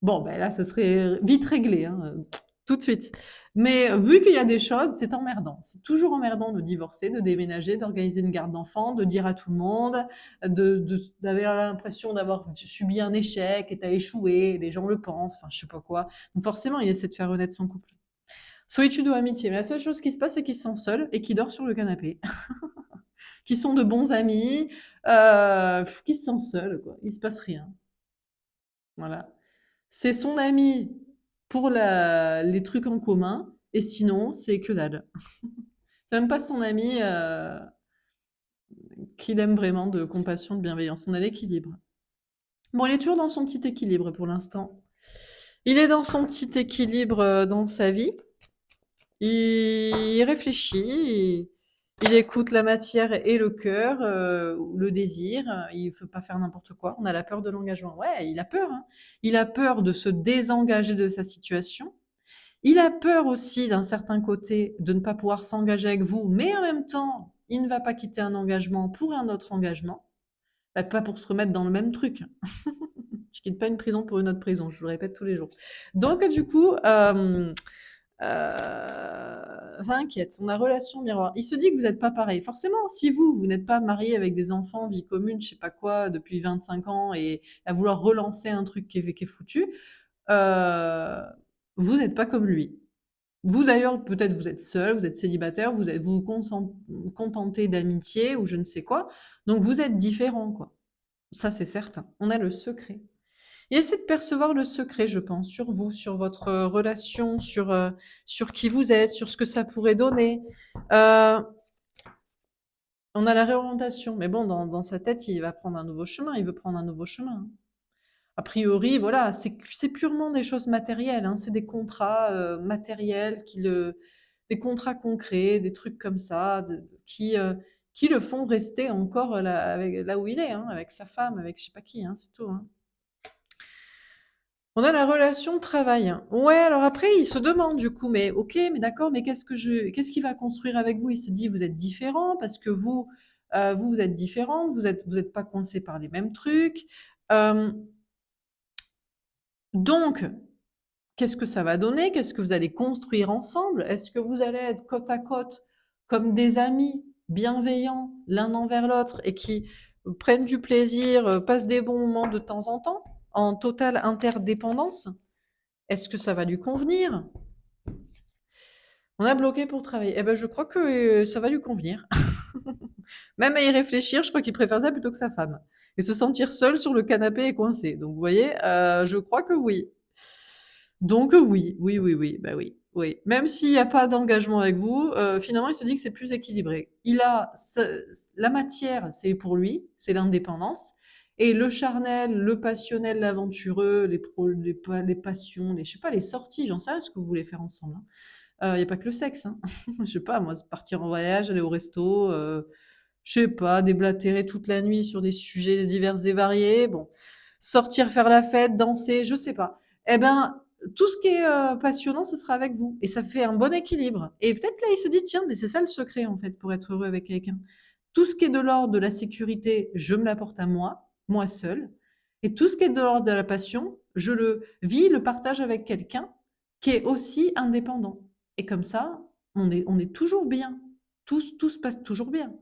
bon, ben là, ça serait vite réglé, hein, tout de suite. Mais vu qu'il y a des choses, c'est emmerdant. C'est toujours emmerdant de divorcer, de déménager, d'organiser une garde d'enfants, de dire à tout le monde, d'avoir l'impression d'avoir subi un échec et t'as échoué, les gens le pensent, enfin, je sais pas quoi. Donc forcément, il essaie de faire renaître son couple. Solitude ou amitié. Mais la seule chose qui se passe, c'est qu'ils sont seuls et qu'ils dorment sur le canapé. Qu'ils sont de bons amis, qu'ils se sentent seuls, quoi. Il se passe rien. Voilà. C'est son ami pour les trucs en commun, et sinon, c'est que dalle. C'est même pas son ami qu'il aime vraiment, de compassion, de bienveillance. On a l'équilibre. Bon, il est toujours dans son petit équilibre pour l'instant. Il est dans son petit équilibre dans sa vie. Il réfléchit, il écoute la matière et le cœur, le désir. Il ne faut pas faire n'importe quoi. On a la peur de l'engagement. Ouais, il a peur, hein. Il a peur de se désengager de sa situation. Il a peur aussi, d'un certain côté, de ne pas pouvoir s'engager avec vous, mais en même temps, il ne va pas quitter un engagement pour un autre engagement. Bah, pas pour se remettre dans le même truc. Tu quittes pas une prison pour une autre prison, je le répète tous les jours. Donc, du coup, ça inquiète. On a relation miroir. Il se dit que vous n'êtes pas pareil. Forcément, si vous n'êtes pas marié avec des enfants, vie commune, je sais pas quoi, depuis 25 ans, et à vouloir relancer un truc qui est foutu, euh, Vous n'êtes pas comme lui. Vous d'ailleurs, peut-être vous êtes seul, vous êtes célibataire, vous contentez d'amitié ou je ne sais quoi. Donc vous êtes différent, quoi. Ça, c'est certain. On a le secret. Et essayez de percevoir le secret, je pense, sur vous, sur votre relation, sur qui vous êtes, sur ce que ça pourrait donner. Euh, on a la réorientation, mais bon, dans sa tête, il va prendre un nouveau chemin, il veut prendre un nouveau chemin, hein. A priori, voilà, c'est purement des choses matérielles, hein, c'est des contrats matériels des contrats concrets, des trucs comme ça, qui le font rester encore là où il est, hein, avec sa femme, avec je sais pas qui, hein, c'est tout, hein. On a la relation de travail. Ouais, alors après, il se demande du coup, mais ok, mais d'accord, mais qu'est-ce qu'il va construire avec vous? Il se dit, vous êtes différents parce que vous êtes différents, vous êtes pas coincés par les mêmes trucs. Euh, donc, qu'est-ce que ça va donner? Qu'est-ce que vous allez construire ensemble? Est-ce que vous allez être côte à côte comme des amis bienveillants l'un envers l'autre et qui prennent du plaisir, passent des bons moments de temps en temps, en totale interdépendance? Est-ce que ça va lui convenir? On a bloqué pour travailler. Eh ben, je crois que ça va lui convenir. Même à y réfléchir, je crois qu'il préfère ça plutôt que sa femme. Et se sentir seul sur le canapé et coincé. Donc, vous voyez, je crois que oui. Donc, oui, oui, oui, oui, bah oui, oui. Même s'il n'y a pas d'engagement avec vous, finalement, il se dit que c'est plus équilibré. La matière, c'est pour lui, c'est l'indépendance. Et le charnel, le passionnel, l'aventureux, les passions, je sais pas, les sorties, j'en sais rien ce que vous voulez faire ensemble, hein. Il y a pas que le sexe, hein. Je sais pas moi, partir en voyage, aller au resto, je sais pas, déblatérer toute la nuit sur des sujets divers et variés, bon, sortir faire la fête, danser, je sais pas. Eh ben, tout ce qui est, passionnant, ce sera avec vous et ça fait un bon équilibre et peut-être là, il se dit: «Tiens, mais c'est ça le secret en fait pour être heureux avec quelqu'un. Tout ce qui est de l'ordre de la sécurité, je me l'apporte à moi, moi seul et tout ce qui est de l'ordre de la passion, je le vis, le partage avec quelqu'un qui est aussi indépendant». Et comme ça, on est toujours bien. Tout se passe toujours bien.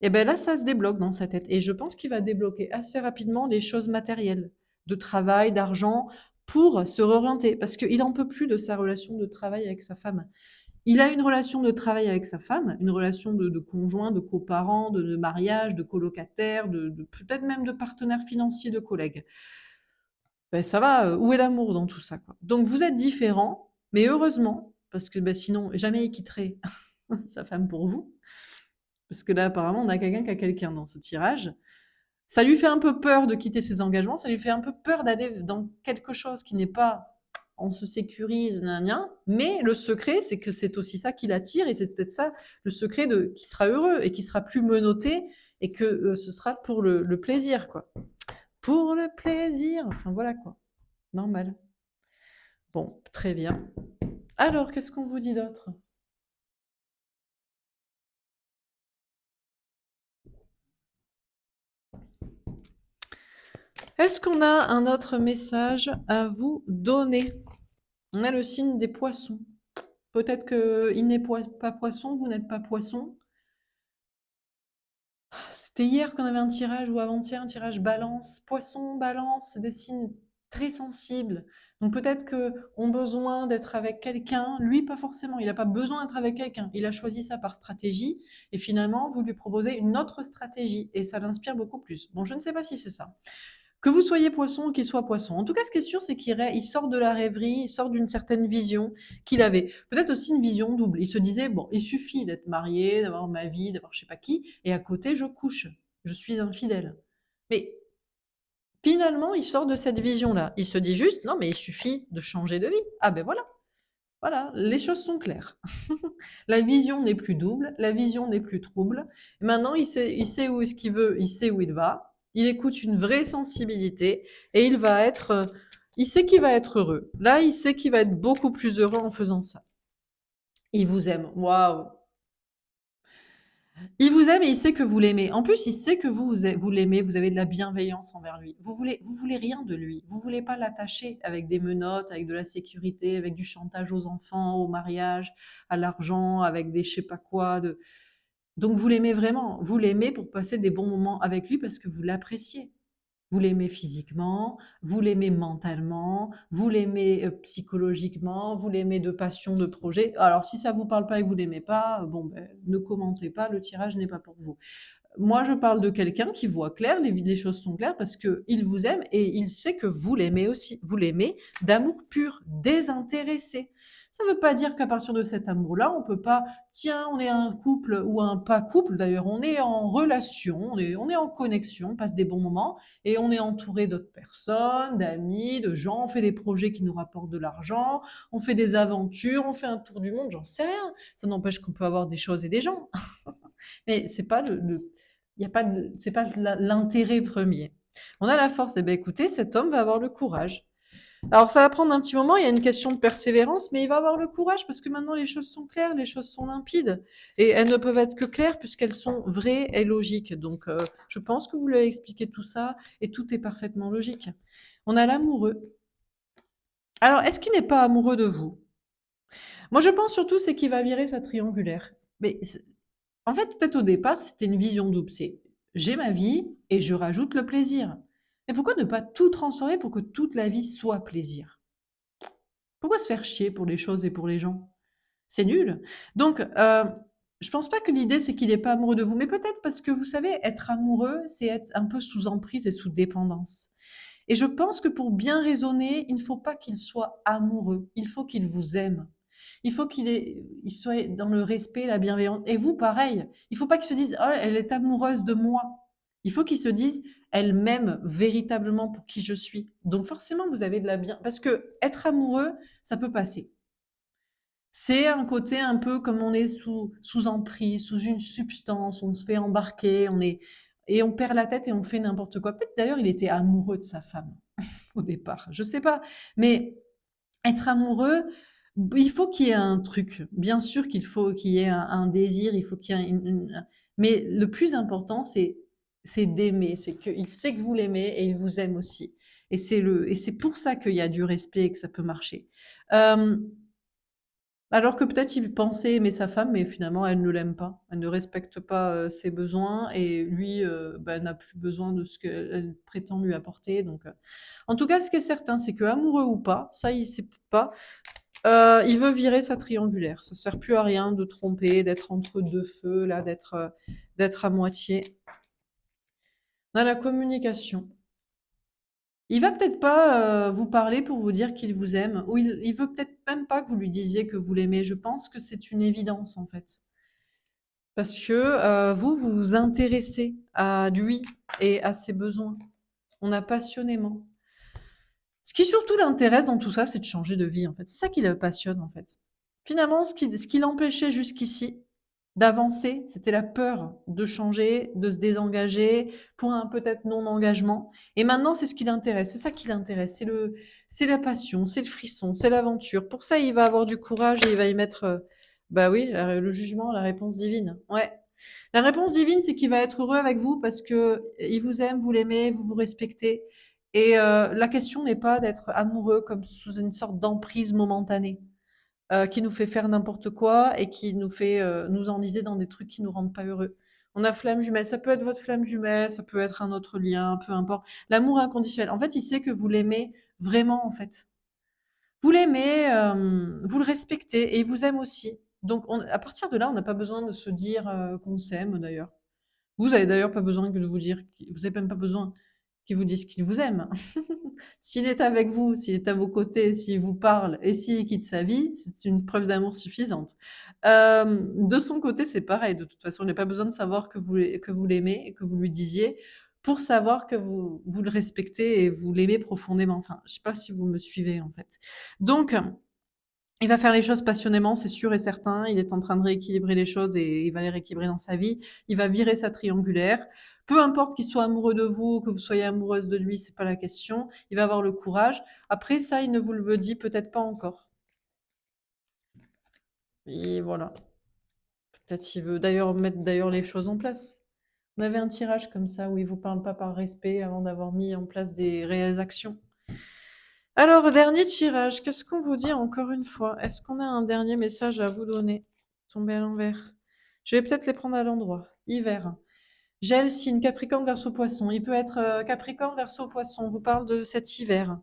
Et ben là, ça se débloque dans sa tête. Et je pense qu'il va débloquer assez rapidement les choses matérielles, de travail, d'argent, pour se réorienter. Parce qu'il n'en peut plus de sa relation de travail avec sa femme. Il a une relation de travail avec sa femme, une relation de conjoint, de coparent, de mariage, de colocataire, peut-être même de partenaire financier, de collègue. Ben ça va, où est l'amour dans tout ça, quoi? Donc vous êtes différents, mais heureusement, parce que ben, sinon, jamais il quitterait sa femme pour vous. Parce que là, apparemment, on a quelqu'un qui a quelqu'un dans ce tirage. Ça lui fait un peu peur de quitter ses engagements, ça lui fait un peu peur d'aller dans quelque chose qui n'est pas on se sécurise, gna gna, mais le secret, c'est que c'est aussi ça qui l'attire et c'est peut-être ça le secret de qui sera heureux et qui sera plus menotté et que ce sera pour le plaisir, quoi. Pour le plaisir, enfin voilà quoi, normal. Bon, très bien. Alors, qu'est-ce qu'on vous dit d'autre? Est-ce qu'on a un autre message à vous donner? On a le signe des poissons. Peut-être qu'il n'est pas poisson, vous n'êtes pas poisson. C'était hier qu'on avait un tirage ou avant-hier, un tirage balance. Poisson, balance, c'est des signes très sensibles. Donc peut-être que ont besoin d'être avec quelqu'un. Lui, pas forcément. Il n'a pas besoin d'être avec quelqu'un. Il a choisi ça par stratégie. Et finalement, vous lui proposez une autre stratégie. Et ça l'inspire beaucoup plus. Bon, je ne sais pas si c'est ça. Que vous soyez poisson ou qu'il soit poisson. En tout cas, ce qui est sûr, c'est qu'il sort de la rêverie, il sort d'une certaine vision qu'il avait. Peut-être aussi une vision double. Il se disait, bon, il suffit d'être marié, d'avoir ma vie, d'avoir je sais pas qui, et à côté, je couche. Je suis infidèle. Mais finalement, il sort de cette vision-là. Il se dit juste, non, mais il suffit de changer de vie. Ah ben voilà, voilà, les choses sont claires. La vision n'est plus double, la vision n'est plus trouble. Maintenant, il sait où est-ce qu'il veut, il sait où il va. Il écoute une vraie sensibilité et il sait qu'il va être heureux. Là, il sait qu'il va être beaucoup plus heureux en faisant ça. Il vous aime. Waouh. Il vous aime et il sait que vous l'aimez. En plus, il sait que vous l'aimez, vous avez de la bienveillance envers lui. Vous voulez rien de lui. Vous voulez pas l'attacher avec des menottes, avec de la sécurité, avec du chantage aux enfants, au mariage, à l'argent, avec des je sais pas quoi. Donc vous l'aimez vraiment. Vous l'aimez pour passer des bons moments avec lui parce que vous l'appréciez. Vous l'aimez physiquement, vous l'aimez mentalement, vous l'aimez psychologiquement, vous l'aimez de passion, de projet. Alors si ça vous parle pas et que vous l'aimez pas, bon ben, ne commentez pas, le tirage n'est pas pour vous. Moi, je parle de quelqu'un qui voit clair, les choses sont claires parce que il vous aime et il sait que vous l'aimez aussi. Vous l'aimez d'amour pur, désintéressé. Ça ne veut pas dire qu'à partir de cet amour-là, on peut pas, tiens, on est un couple ou un pas couple d'ailleurs, on est en relation, on est en connexion, on passe des bons moments et on est entouré d'autres personnes, d'amis, de gens, on fait des projets qui nous rapportent de l'argent, on fait des aventures, on fait un tour du monde, j'en sais rien. Ça n'empêche qu'on peut avoir des choses et des gens. Mais c'est pas il y a pas c'est pas l'intérêt premier. On a la force. Eh ben écoutez, cet homme va avoir le courage. Alors ça va prendre un petit moment, il y a une question de persévérance, mais il va avoir le courage parce que maintenant les choses sont claires, les choses sont limpides. Et elles ne peuvent être que claires puisqu'elles sont vraies et logiques. Donc je pense que vous lui avez expliqué tout ça et tout est parfaitement logique. On a l'amoureux. Alors, est-ce qu'il n'est pas amoureux de vous? Moi, je pense surtout c'est qu'il va virer sa triangulaire. Mais en fait, peut-être au départ, c'était une vision double. C'est j'ai ma vie et je rajoute le plaisir. Mais pourquoi ne pas tout transformer pour que toute la vie soit plaisir? Pourquoi se faire chier pour les choses et pour les gens? C'est nul. Donc, je pense pas que l'idée c'est qu'il est pas amoureux de vous, mais peut-être parce que vous savez, être amoureux, c'est être un peu sous emprise et sous dépendance. Et je pense que pour bien raisonner, il ne faut pas qu'il soit amoureux, il faut qu'il vous aime. Il faut il soit dans le respect, la bienveillance. Et vous, pareil. Il faut pas qu'il se dise, oh, elle est amoureuse de moi. Il faut qu'il se dise, elle m'aime véritablement pour qui je suis. Donc forcément, vous avez de la bien, parce que être amoureux, ça peut passer. C'est un côté un peu comme on est sous emprise, sous une substance, on se fait embarquer, et on perd la tête et on fait n'importe quoi. Peut-être d'ailleurs il était amoureux de sa femme au départ, je sais pas. Mais être amoureux, il faut qu'il y ait un truc. Bien sûr qu'il faut qu'il y ait un désir, il faut qu'il y ait mais le plus important, c'est d'aimer, c'est qu'il sait que vous l'aimez et il vous aime aussi. Et c'est pour ça qu'il y a du respect et que ça peut marcher. Euh, alors que peut-être il pensait aimer sa femme, mais finalement elle ne l'aime pas. Elle ne respecte pas ses besoins et lui bah, n'a plus besoin de ce qu'elle prétend lui apporter. Donc, en tout cas, ce qui est certain, c'est que amoureux ou pas, ça il sait peut-être pas. Il veut virer sa triangulaire. Ça sert plus à rien de tromper, d'être entre deux feux, là, d'être à moitié. On a la communication. Il va peut-être pas vous parler pour vous dire qu'il vous aime, ou il veut peut-être même pas que vous lui disiez que vous l'aimez. Je pense que c'est une évidence en fait. Parce que vous vous intéressez à lui et à ses besoins. On a passionnément. Ce qui surtout l'intéresse dans tout ça, c'est de changer de vie en fait. C'est ça qui le passionne en fait. Finalement, ce qui l'empêchait jusqu'ici d'avancer, c'était la peur de changer, de se désengager pour un peut-être non-engagement. Et maintenant, c'est ce qui l'intéresse. C'est ça qui l'intéresse. C'est la passion, c'est le frisson, c'est l'aventure. Pour ça, il va avoir du courage et il va y mettre, bah oui, le jugement, la réponse divine. Ouais. La réponse divine, c'est qu'il va être heureux avec vous parce que il vous aime, vous l'aimez, vous vous respectez. Et la question n'est pas d'être amoureux comme sous une sorte d'emprise momentanée qui nous fait faire n'importe quoi et qui nous fait nous enliser dans des trucs qui nous rendent pas heureux. On a flamme jumelle, ça peut être votre flamme jumelle, ça peut être un autre lien, peu importe. L'amour inconditionnel. En fait, il sait que vous l'aimez vraiment, en fait. Vous l'aimez, vous le respectez et il vous aime aussi. Donc, à partir de là, on n'a pas besoin de se dire qu'on s'aime, d'ailleurs. Vous avez d'ailleurs pas besoin que de vous dire, vous avez même pas besoin qu'il vous dise qu'il vous aime. S'il est avec vous, s'il est à vos côtés, s'il vous parle et s'il quitte sa vie, c'est une preuve d'amour suffisante. De son côté, c'est pareil. De toute façon, il n'a pas besoin de savoir que vous l'aimez et que vous lui disiez pour savoir que vous le respectez et vous l'aimez profondément. Enfin, je sais pas si vous me suivez en fait. Donc, il va faire les choses passionnément, c'est sûr et certain. Il est en train de rééquilibrer les choses et il va les rééquilibrer dans sa vie. Il va virer sa triangulaire. Peu importe qu'il soit amoureux de vous, que vous soyez amoureuse de lui, c'est pas la question. Il va avoir le courage. Après ça, il ne vous le dit peut-être pas encore. Et voilà. Peut-être qu'il veut d'ailleurs mettre d'ailleurs les choses en place. On avait un tirage comme ça où il vous parle pas par respect avant d'avoir mis en place des réelles actions. Alors, dernier tirage, qu'est-ce qu'on vous dit encore une fois? Est-ce qu'on a un dernier message à vous donner? Tombé à l'envers. Je vais peut-être les prendre à l'endroit. Hiver. Gel, signe Capricorne, Verseau, Poisson. Il peut être Capricorne, Verseau, Poisson. On vous parle de cet hiver.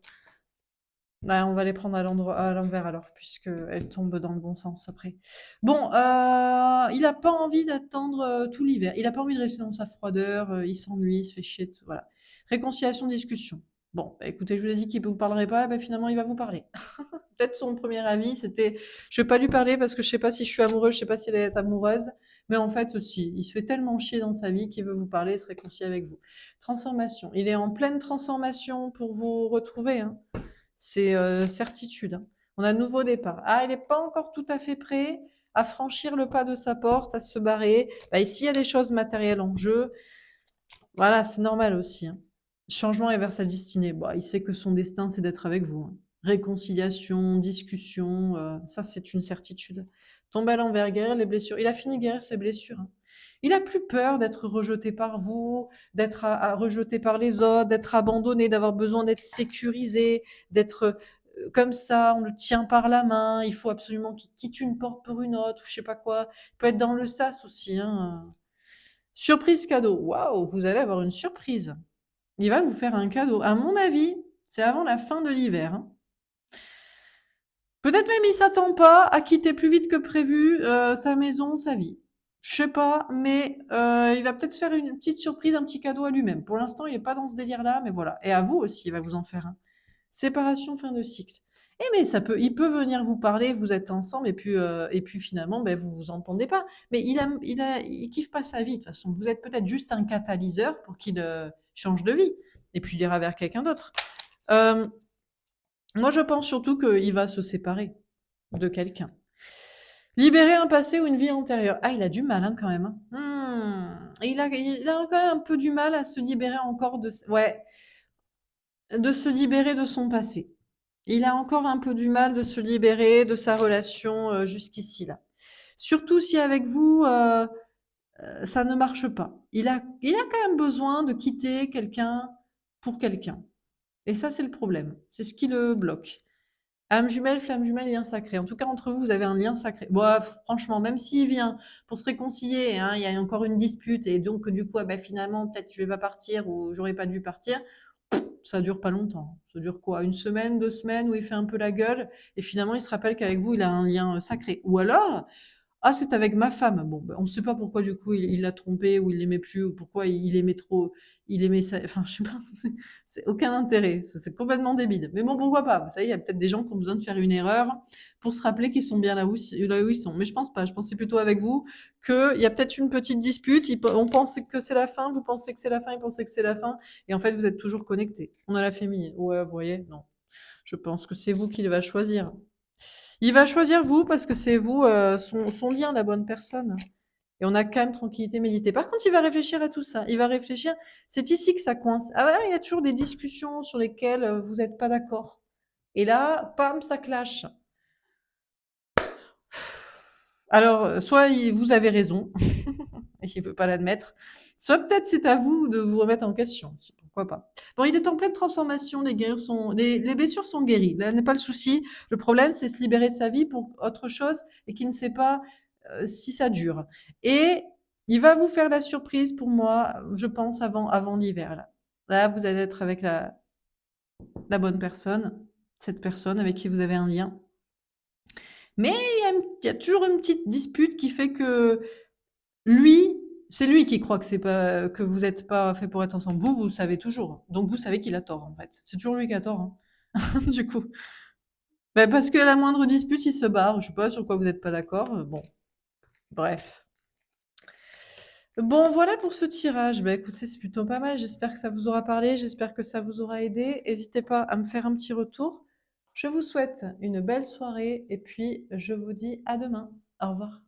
Ouais, on va les prendre à l'envers alors, puisqu'elles tombent dans le bon sens après. Bon, il a pas envie d'attendre tout l'hiver. Il a pas envie de rester dans sa froideur. Il s'ennuie, il se fait chier, tout, voilà. Réconciliation, discussion. Bon, bah, écoutez, je vous ai dit qu'il ne vous parlerait pas, bah, finalement, il va vous parler. Peut-être son premier avis, c'était je vais pas lui parler parce que je sais pas si je suis amoureuse, je sais pas si elle est amoureuse, mais en fait, aussi, il se fait tellement chier dans sa vie qu'il veut vous parler et se réconcilier avec vous. Transformation. Il est en pleine transformation pour vous retrouver, hein. C'est certitude, hein. On a un nouveau départ. Ah, il n'est pas encore tout à fait prêt à franchir le pas de sa porte, à se barrer. Bah, ici, il y a des choses matérielles en jeu. Voilà, c'est normal aussi, hein. Changement est vers sa destinée. Bah, il sait que son destin, c'est d'être avec vous, hein. Réconciliation, discussion, ça, c'est une certitude. Tombe à l'envers, guérir les blessures. Il a fini de guérir ses blessures, hein. Il a plus peur d'être rejeté par vous, d'être rejeté par les autres, d'être abandonné, d'avoir besoin d'être sécurisé, d'être comme ça, on le tient par la main, il faut absolument qu'il quitte une porte pour une autre, ou je sais pas quoi. Il peut être dans le sas aussi, hein. Surprise cadeau. Waouh, vous allez avoir une surprise. Il va vous faire un cadeau. À mon avis, c'est avant la fin de l'hiver, hein. Peut-être même il s'attend pas à quitter plus vite que prévu sa maison, sa vie. Je sais pas, mais il va peut-être se faire une petite surprise, un petit cadeau à lui-même. Pour l'instant, il est pas dans ce délire-là, mais voilà. Et à vous aussi, il va vous en faire un. Séparation, fin de cycle. Eh mais il peut venir vous parler, vous êtes ensemble et puis finalement, ben vous vous entendez pas. Mais il kiffe pas sa vie de toute façon. Vous êtes peut-être juste un catalyseur pour qu'il change de vie et puis il ira vers quelqu'un d'autre. Euh, Moi, je pense surtout qu'il va se séparer de quelqu'un. Libérer un passé ou une vie antérieure. Ah, il a du mal hein, quand même, hein. Il a quand même un peu du mal à se libérer encore ouais, de se libérer de son passé. Il a encore un peu du mal de se libérer de sa relation jusqu'ici là. Surtout si avec vous ça ne marche pas. Il a quand même besoin de quitter quelqu'un pour quelqu'un. Et ça c'est le problème. C'est ce qui le bloque. Âme jumelle, flamme jumelle, lien sacré. En tout cas, entre vous, vous avez un lien sacré. Bon, franchement, même s'il vient pour se réconcilier, hein, il y a encore une dispute, et donc, du coup, ah bah, finalement, peut-être je vais pas partir ou j'aurais pas dû partir, ça dure pas longtemps. Ça dure quoi? Une semaine, 2 semaines où il fait un peu la gueule, et finalement, il se rappelle qu'avec vous, il a un lien sacré. Ou alors, ah, c'est avec ma femme. Bon, bah, on ne sait pas pourquoi du coup il l'a trompé ou il l'aimait plus ou pourquoi il aimait trop, il aimait ça. Enfin, je sais pas, c'est aucun intérêt. C'est complètement débile. Mais bon, pourquoi pas? Vous savez, il y a peut-être des gens qui ont besoin de faire une erreur pour se rappeler qu'ils sont bien là où ils sont. Mais je pense pas. Je pensais plutôt avec vous qu'il y a peut-être une petite dispute. On pense que c'est la fin, vous pensez que c'est la fin, il pensait que c'est la fin. Et en fait, vous êtes toujours connectés. On a la féminine. Ouais, vous voyez? Non. Je pense que c'est vous qui va choisir. Il va choisir vous parce que c'est vous, son lien, la bonne personne. Et on a calme, tranquillité, méditer. Par contre, il va réfléchir à tout ça. Il va réfléchir. C'est ici que ça coince. Ah ouais, il y a toujours des discussions sur lesquelles vous n'êtes pas d'accord. Et là, pam, ça clash. Alors, soit vous avez raison, et il ne veut pas l'admettre, soit peut-être c'est à vous de vous remettre en question aussi, pourquoi pas. Bon, il est en pleine transformation, les blessures sont guéries, là n'est pas le souci. Le problème, c'est se libérer de sa vie pour autre chose et qui ne sait pas si ça dure. Et il va vous faire la surprise pour moi, je pense, avant l'hiver. Là, vous allez être avec la bonne personne, cette personne avec qui vous avez un lien. Mais il y a toujours une petite dispute qui fait que lui, c'est lui qui croit que vous n'êtes pas fait pour être ensemble. Vous, vous savez toujours. Donc vous savez qu'il a tort, en fait. C'est toujours lui qui a tort, hein, du coup. Bah, parce qu'à la moindre dispute, il se barre. Je sais pas sur quoi vous n'êtes pas d'accord. Bon, bref. Bon, voilà pour ce tirage. Bah, écoutez, c'est plutôt pas mal. J'espère que ça vous aura parlé. J'espère que ça vous aura aidé. N'hésitez pas à me faire un petit retour. Je vous souhaite une belle soirée et puis je vous dis à demain. Au revoir.